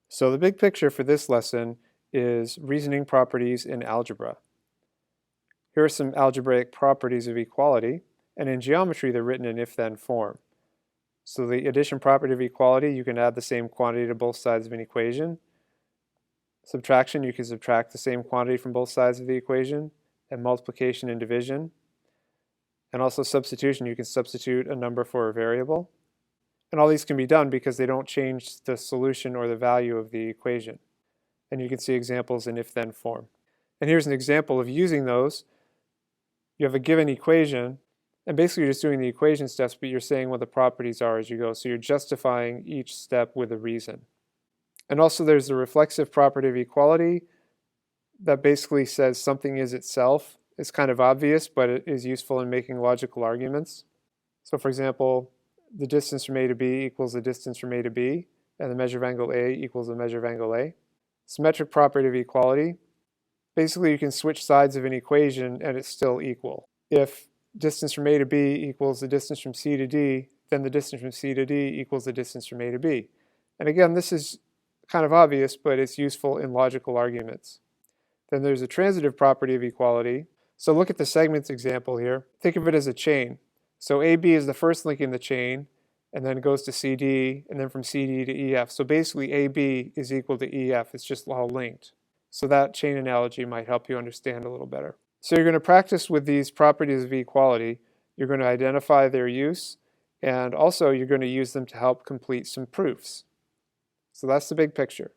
So the big picture for this lesson is reasoning properties in algebra. Here are some algebraic properties of equality, and in geometry they're written in if-then form. So the addition property of equality, you can add the same quantity to both sides of an equation. Subtraction, you can subtract the same quantity from both sides of the equation, and multiplication and division. And also substitution, you can substitute a number for a variable. And all these can be done because they don't change the solution or the value of the equation. And you can see examples in if-then form. And here's an example of using those. You have a given equation, and basically you're just doing the equation steps, but you're saying what the properties are as you go. So you're justifying each step with a reason. And also there's the reflexive property of equality that basically says something is itself. It's kind of obvious, but it is useful in making logical arguments. So for example, the distance from A to B equals the distance from A to B, and the measure of angle A equals the measure of angle A. Symmetric property of equality. Basically, you can switch sides of an equation and it's still equal. If distance from A to B equals the distance from C to D, then the distance from C to D equals the distance from A to B. And again, this is kind of obvious, but it's useful in logical arguments. Then there's a transitive property of equality. So look at the segments example here. Think of it as a chain. So AB is the first link in the chain, and then it goes to CD, and then from CD to EF. So basically AB is equal to EF. It's just all linked. So that chain analogy might help you understand a little better. So you're going to practice with these properties of equality. You're going to identify their use, and also you're going to use them to help complete some proofs. So that's the big picture.